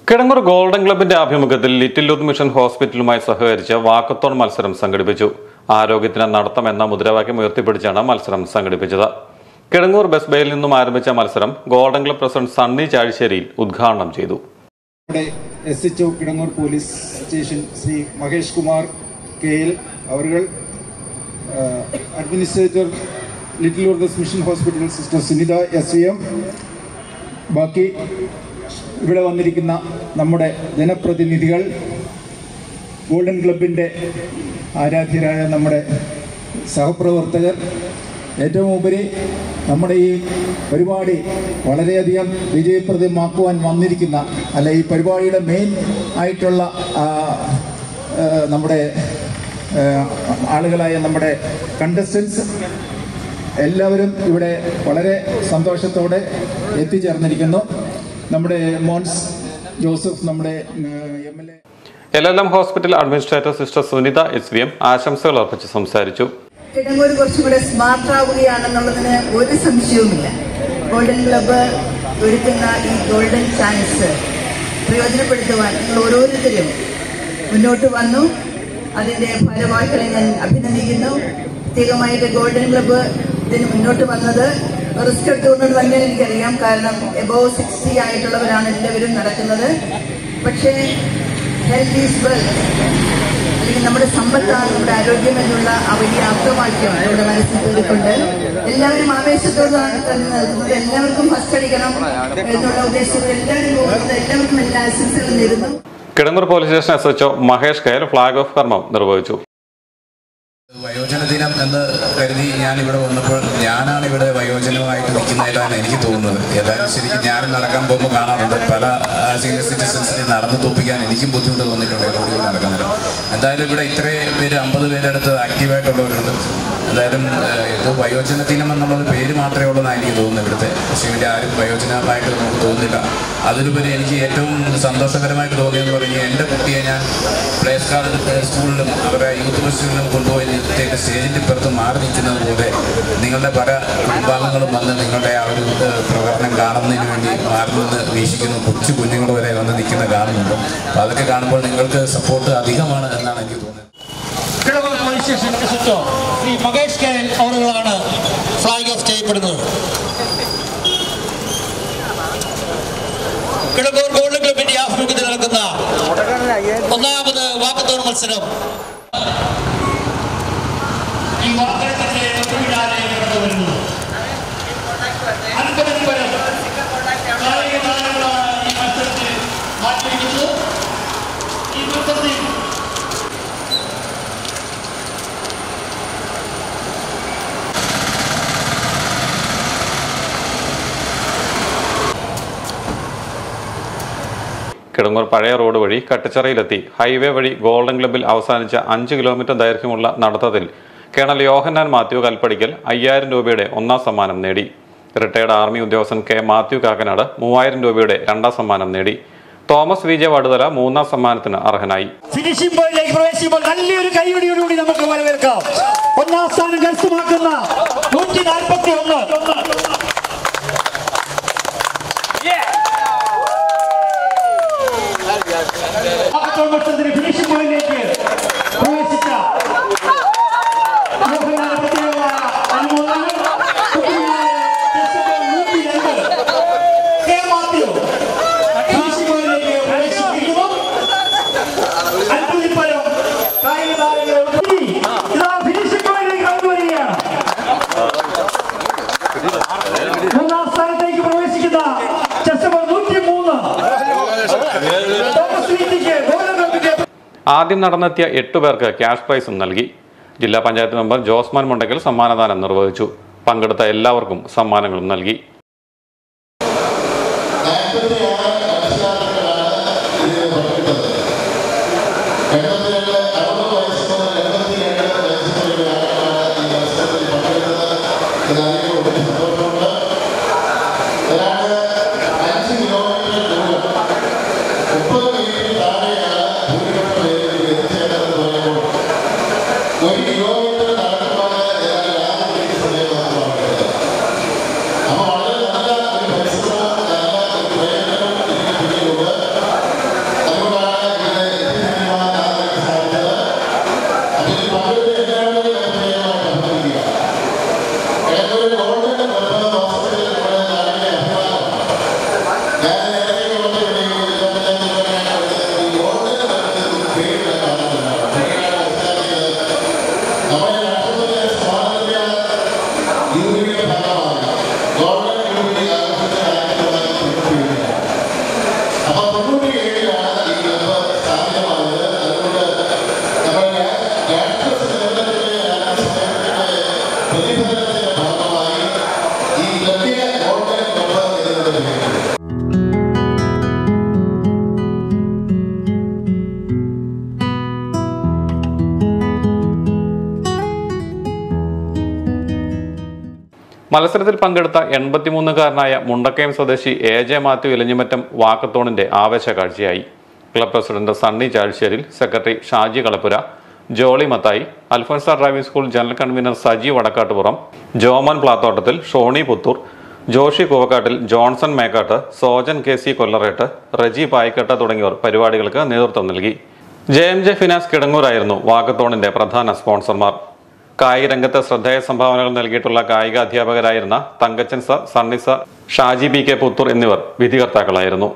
Kidangoor golden ക്ലബിന്റെ ആഭിമുഖ്യത്തിൽ little youth mission ഹോസ്പിറ്റലുമായി സഹകരിച്ച് വാക്കത്തോൺ മത്സരം സംഘടിപ്പിച്ചു. ആരോഗ്യത്തിന് നടത്തം എന്ന മുദ്രാവാക്യം ഉയർത്തിപ്പിടിച്ചാണ് മത്സരം സംഘടിപ്പിച്ചത്. കിടങ്ങൂർ ബസ് ബേയിൽ നിന്നും ആരംഭിച്ച മത്സരം ഗോൾഡൻ ക്ലബ് പ്രസിഡന്റ് സണ്ണി ചാഴിശ്ശേരിയിൽ ഉദ്ഘാടനം ചെയ്തു. SHO Kidangoor police station Sri Mahesh Kumar KL അവർ, administrator little youth mission hospital sister Sunitha SVM, ബാക്കി ഇവിടെ വന്നിരിക്കുന്ന നമ്മുടെ ജനപ്രതിനിധികൾ, ഗോൾഡൻ ക്ലബിൻ്റെ ആരാധ്യരായ നമ്മുടെ സഹപ്രവർത്തകർ, ഏറ്റവും ഉപരി നമ്മുടെ ഈ പരിപാടി വളരെയധികം വിജയപ്രദമാക്കുവാൻ വന്നിരിക്കുന്ന ഈ പരിപാടിയുടെ മെയിൻ ആയിട്ടുള്ള നമ്മുടെ ആളുകളായ നമ്മുടെ കണ്ടസ്റ്റൻസ് എല്ലാവരും ഇവിടെ വളരെ സന്തോഷത്തോടെ എത്തിച്ചേർന്നിരിക്കുന്നു. നമ്മുടെ മോൻസ് ജോസഫ്, നമ്മുടെ MLA, LLM hospital administrator sister Sunitha SVM ആശംസകൾ അർപ്പിച്ച് സംസാരിച്ചു. കിടങ്ങൂർ കുറച്ചുകൂടെ സ്മാർട്ട് ആവുകയാണെന്നുള്ളതിന് ഒരു സംശയവുമില്ല. ഗോൾഡൻ ക്ലബ്ബ് ഒരുക്കുന്ന ഈ ഗോൾഡൻ ചാൻസ് പ്രയോജനപ്പെടുത്തുവാൻ നിങ്ങൾ ഓരോരുത്തരും മുന്നോട്ട് വന്നു. അതിൻ്റെ ഭാരവാഹികളെ ഞാൻ അഭിനന്ദിക്കുന്നു. പ്രത്യേകമായിട്ട് ഗോൾഡൻ ക്ലബ്ബ് ഇതിന് മുന്നോട്ട് വന്നത് റിസ്ക് എടുത്തുകൊണ്ട് തന്നെ എനിക്കറിയാം. കാരണം എബോവ് 60 ആയിട്ടുള്ളവരാണ് എല്ലാവരും നടക്കുന്നത്. പക്ഷേ ഹെൽത്ത് ഈസ് വെൽത്ത്, അല്ലെങ്കിൽ നമ്മുടെ സമ്പത്താണ് നമ്മുടെ ആരോഗ്യം എന്നുള്ള ആ വലിയ ആപ്തവാക്യം നമ്മുടെ മനസ്സിൽ കയറിക്കൊണ്ട് എല്ലാവരും ആവേശത്തോടാണ് തന്നെ നൽകുന്നത്. എല്ലാവർക്കും ഫസ്റ്റ് അടിക്കണം എന്നുള്ള ഉദ്ദേശത്തിൽ എല്ലാവരും പോകുന്നത്. എല്ലാവർക്കും എല്ലാ ആശംസകളും നേരുന്നു. Kidangoor police station SHO Mahesh KL flag off കർമ്മം നിർവഹിച്ചു. വയോജന ദിനം എന്ന് കരുതി ഞാനിവിടെ വന്നപ്പോൾ ഞാനാണ് ഇവിടെ വയോജനമായിട്ട് നിൽക്കുന്നതായിട്ടാണ് എനിക്ക് തോന്നുന്നത്. ഏതായാലും ശരിക്കും ഞാനും നടക്കാൻ പോകുമ്പോൾ കാണാറുണ്ട് പല സീനിയർ സിറ്റിസൺസിനെ നടന്നു തോപ്പിക്കാൻ എനിക്കും ബുദ്ധിമുട്ട് തോന്നിയിട്ടുണ്ട് റോഡിൽ നടക്കുന്നത്. എന്തായാലും ഇവിടെ ഇത്രയും പേര് 50 പേരടുത്ത് ആക്റ്റീവായിട്ടുള്ളവരുണ്ട്. എന്തായാലും ഇത് വയോജന ദിനം എന്നുള്ളൊരു പേര് മാത്രമേ ഉള്ളൂ എന്നാണ് എനിക്ക് തോന്നുന്നത് ഇവിടുത്തെ. പക്ഷേ ഇവിടെ ആരും വയോജനമായിട്ട് നമുക്ക് തോന്നുന്നില്ല. അതിലുപരി എനിക്ക് ഏറ്റവും സന്തോഷകരമായിട്ട് തോന്നിയെന്ന് പറഞ്ഞാൽ എൻ്റെ കുട്ടിയെ ഞാൻ പ്ലേ സ്കൂളിലും അവരുടെ യൂത്ത് ഫെസ്റ്റിവലിലും കൊണ്ടുപോയി സ്റ്റേജിൻ്റെ പുറത്ത് മാറി നിൽക്കുന്നത് പോലെ നിങ്ങളുടെ പല വിഭാഗങ്ങളും വന്ന് നിങ്ങളുടെ ആ ഒരു പ്രകടനം കാണുന്നതിന് വേണ്ടി മാറി നിന്ന് വീക്ഷിക്കുന്നു. കൊച്ചു കുഞ്ഞുങ്ങൾ വരെ വന്ന് നിൽക്കുന്ന കാണുന്നുണ്ട്. അപ്പോൾ അതൊക്കെ കാണുമ്പോൾ നിങ്ങൾക്ക് സപ്പോർട്ട് അധികമാണ് എന്നാണ് എനിക്ക് തോന്നുന്നത്. Kidangoor police station SHO Sri Mahesh KL അവരുകളാണ് ഫ്ലാഗ് ഓഫ് ചെയ്യപ്പെടുന്നത്. കിടങ്ങൂർ ഗോൾഡൻ ക്ലബിന്റെ ആഭിമുഖ്യത്തിൽ നടക്കുന്ന ഒന്നാമത് വാക്കത്തോൺ മത്സരം ഈ വാഹനത്തിന്റെ തൊട്ടുപിന്നാലെ കടന്നു വരുന്നു. 50 വരെ കായിക താരങ്ങളാണ് ഈ മത്സരത്തിൽ മാറ്റിവെക്കുന്നത്. ഈ മത്സരത്തിൽ കിടങ്ങൂർ പഴയ റോഡ് വഴി കട്ടച്ചിറയിലെത്തി ഹൈവേ വഴി ഗോൾഡൻ ക്ലബിൽ അവസാനിച്ച 5 കിലോമീറ്റർ ദൈർഘ്യമുള്ള നടത്തത്തിൽ കേണൽ യോഹന്നാൻ മാത്യു കൽപ്പടിക്കൽ 5000 രൂപയുടെ ഒന്നാം സമ്മാനം നേടി. റിട്ടയർഡ് ആർമി ഉദ്യോഗസ്ഥൻ K മാത്യു കാക്കനാട് 3000 രൂപയുടെ രണ്ടാം സമ്മാനം നേടി. തോമസ് VJ വടുതല മൂന്നാം സമ്മാനത്തിന് അർഹനായി. ഫിനിഷിംഗ് പോയിന്റിലേക്ക് പ്രവേശിക്കുമ്പോൾ നല്ലൊരു കൈയടിയോടുകൂടി നമുക്ക് വരവേൽക്കാം. ഒന്നാം സ്ഥാനം കരസ്ഥമാക്കുന്ന 141. ഫിനിഷിംഗ് പോയിന്റിലേക്ക് പ്രവേശിച്ച മൂന്നാം സ്ഥാനത്തേക്ക് പ്രവേശിക്കുന്ന ആദ്യം നടന്നെത്തിയ 8 പേർക്ക് ക്യാഷ് പ്രൈസും നൽകി. ജില്ലാ പഞ്ചായത്ത് മെമ്പർ ജോസ്മാൻ മുണ്ടക്കൽ സമ്മാനദാനം നിർവഹിച്ചു. പങ്കെടുത്ത എല്ലാവർക്കും സമ്മാനങ്ങളും നൽകി. ഒരു കിലോമീറ്റർ നടക്കുമ്പോൾ അപ്പോൾ 97-ലാണ് ഈ ക്ലബ്ബ് സ്ഥാപിതമായത്. അതുകൊണ്ട് നമ്മുടെ പ്രതിഫലത്തിന്റെ ഭാഗമായി ഈ ക്ലബിനെ ഗോൾഡൻ ക്ലബ്ബ് എന്നത് ലഭിക്കും. മത്സരത്തിൽ പങ്കെടുത്ത 83-കാരനായ മുണ്ടക്കയം സ്വദേശി AJ മാത്യു ഇലഞ്ഞിമറ്റം വാക്കത്തോണിന്റെ ആവേശ കാഴ്ചയായി. Club president Sunny Chazhisseril, secretary Shaji Kalappura, Jolly Mathai, Alphonsa driving school general convener Saji Vadakkattupuram, Joman Plathottathil, Shony Puthur, Joshy Koovakkattil, Johnson Mekkattu, Sojan KC Kollarettu, Reji Payikkatta തുടങ്ങിയവർ പരിപാടികൾക്ക് നേതൃത്വം നൽകി. JMJ ഫിനാൻസ് കിടങ്ങൂരായിരുന്നു വാക്കത്തോണിന്റെ പ്രധാന സ്പോൺസർമാർ. കായിക രംഗത്ത് ശ്രദ്ധേയ സംഭാവനകൾ നൽകിയിട്ടുള്ള കായിക അധ്യാപകരായിരുന്ന Thankachan sir, Sunny sir, Shaji PK Puthur എന്നിവർ വിധികർത്താക്കളായിരുന്നു.